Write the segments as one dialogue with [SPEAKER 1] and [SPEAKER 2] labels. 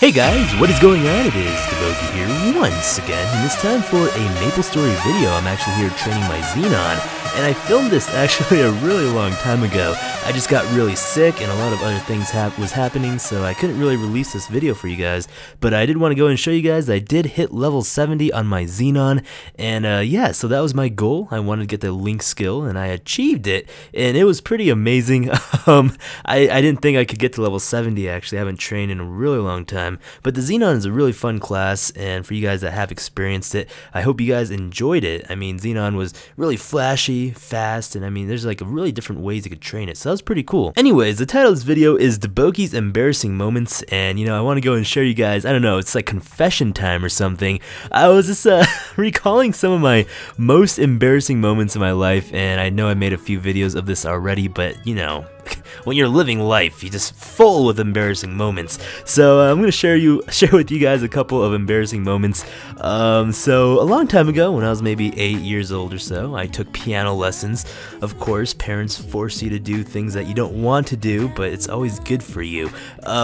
[SPEAKER 1] Hey guys, what is going on? It is DaBoki here once again, and it's time for a MapleStory video. I'm actually here training my Xenon, and I filmed this actually a really long time ago. I just got really sick and a lot of other things was happening, so I couldn't really release this video for you guys, but I did want to go and show you guys that I did hit level 70 on my Xenon, and yeah, so that was my goal. I wanted to get the link skill, and I achieved it, and it was pretty amazing. I didn't think I could get to level 70 actually. I haven't trained in a really long time, but the Xenon is a really fun class, and for you guys that have experienced it, I hope you guys enjoyed it. I mean, Xenon was really flashy, fast, and I mean, there's like really different ways you could train it, so that was pretty cool. Anyways, the title of this video is DaBoki's embarrassing moments, and you know, I want to go and show you guys, I don't know, it's like confession time or something. I was just recalling some of my most embarrassing moments in my life, and I know I made a few videos of this already, but you know, when you're living life, you're just full with embarrassing moments. So I'm gonna share with you guys a couple of embarrassing moments. So a long time ago, when I was maybe 8 years old or so, I took piano lessons. Of course, parents force you to do things that you don't want to do, but it's always good for you.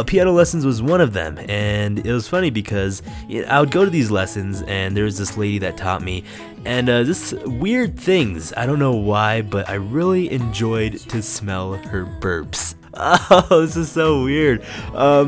[SPEAKER 1] Piano lessons was one of them, and it was funny because I would go to these lessons, and there was this lady that taught me, and just weird things. I don't know why, but I really enjoyed to smell her burps. Oh, this is so weird.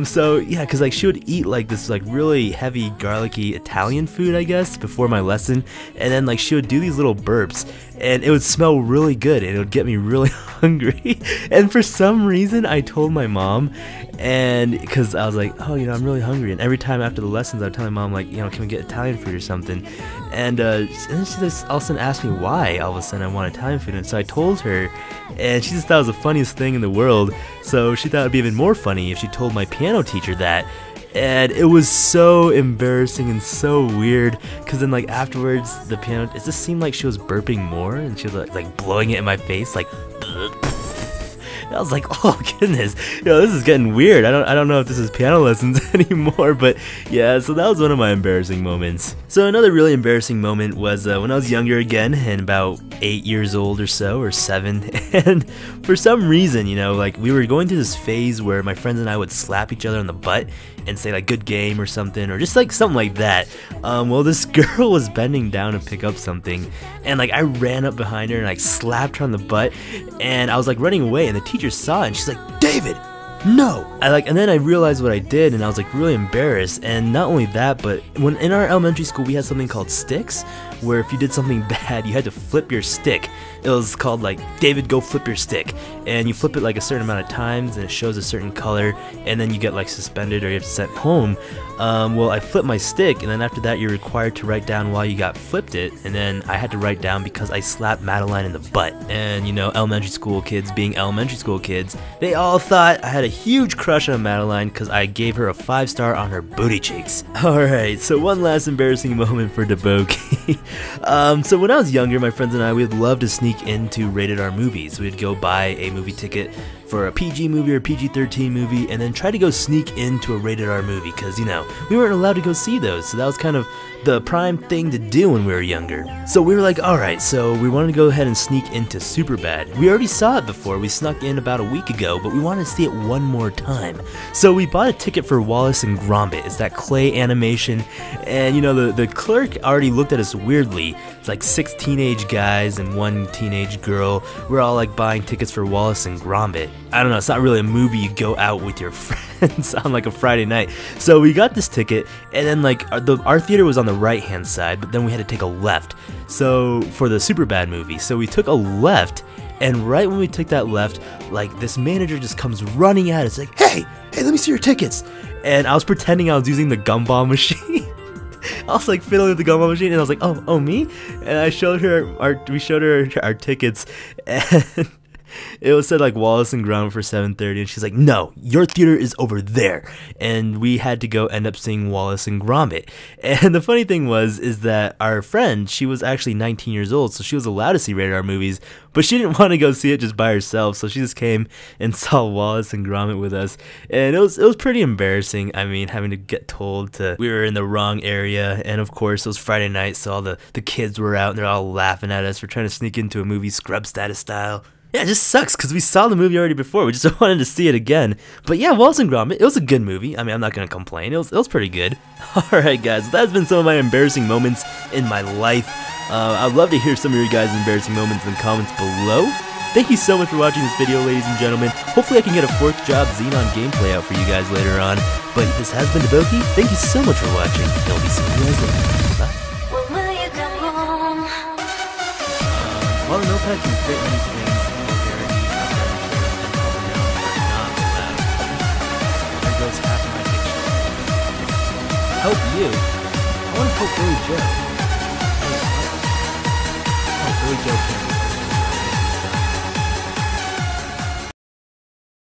[SPEAKER 1] So yeah, cause like she would eat like this like really heavy garlicky Italian food, I guess, before my lesson, and then like she would do these little burps, and it would smell really good, and it would get me really hungry. And for some reason, I told my mom, and because I was like, oh, you know, I'm really hungry, and every time after the lessons, I would tell my mom like, you know, can we get Italian food or something? And then she just all of a sudden asked me why all of a sudden I want Italian food, and so I told her, and she just thought it was the funniest thing in the world. So she thought it would be even more funny if she told my piano teacher that. And it was so embarrassing and so weird, because then like afterwards the piano, it just seemed like she was burping more, and she was like blowing it in my face like I was like, oh goodness, you know, this is getting weird. I don't know if this is piano lessons anymore, but yeah, so that was one of my embarrassing moments. So another really embarrassing moment was when I was younger again, and about 8 years old or so, or 7, and for some reason, you know, like we were going through this phase where my friends and I would slap each other on the butt and say like good game or something, or just like something like that. Well, this girl was bending down to pick up something, and like I ran up behind her and like slapped her on the butt, and I was like running away, and the teacher saw it, and she's like, David, no! And then I realized what I did, and I was like really embarrassed. And not only that, but when in our elementary school we had something called sticks, where if you did something bad, you had to flip your stick. It was called like, David, go flip your stick, and you flip it like a certain amount of times, and it shows a certain color, and then you get like suspended or you have to sent home. Well, I flipped my stick, and then after that you're required to write down why you got flipped it, and then I had to write down because I slapped Madeline in the butt. And you know, elementary school kids being elementary school kids, they all thought I had a huge crush on Madeline because I gave her a 5-star on her booty cheeks. Alright, so one last embarrassing moment for DaBoki. So when I was younger, my friends and I, we would love to sneak into rated R movies. We'd go buy a movie ticket for a PG movie or PG-13 movie, and then try to go sneak into a rated R movie, because you know, we weren't allowed to go see those, so that was kind of the prime thing to do when we were younger. So we were like, alright, so we wanted to go ahead and sneak into Superbad. We already saw it before, we snuck in about a week ago, but we wanted to see it one more time. So we bought a ticket for Wallace and Gromit. It's that clay animation, and you know, the clerk already looked at us weirdly. It's like 6 teenage guys and 1 teenage girl. We're all like buying tickets for Wallace and Gromit. I don't know, it's not really a movie you go out with your friends on like a Friday night. So we got this ticket, and then like our theater was on the right hand side, but then we had to take a left, so for the Superbad movie. So we took a left, and right when we took that left, like this manager just comes running at us like, hey, let me see your tickets. And I was pretending I was using the gumball machine. I was like fiddling with the gumball machine, and I was like, oh me? And I showed her we showed her our tickets, and it was said like Wallace and Gromit for 7:30, and she's like, no, your theater is over there. And we had to go end up seeing Wallace and Gromit. And the funny thing is that our friend, she was actually 19 years old, so she was allowed to see rated R movies, but she didn't want to go see it just by herself, so she just came and saw Wallace and Gromit with us. And it was pretty embarrassing. I mean, having to get told we were in the wrong area, and of course it was Friday night, so all the kids were out, and they're all laughing at us for trying to sneak into a movie Scrub Status style. Yeah, it just sucks because we saw the movie already before. We just wanted to see it again. But yeah, Wallace and Gromit, it was a good movie. I mean, I'm not going to complain. It was pretty good. Alright guys, that's been some of my embarrassing moments in my life. I'd love to hear some of your guys' embarrassing moments in the comments below. Thank you so much for watching this video, ladies and gentlemen. Hopefully I can get a 4th job Xenon gameplay out for you guys later on. But this has been DaBoki. Thank you so much for watching, and I'll be seeing you guys later. Bye. While the notepad can create many things, vulgarity, there goes half my dictionary. Help you? I want to help Billy Joe. Oh, Billy Joe can't.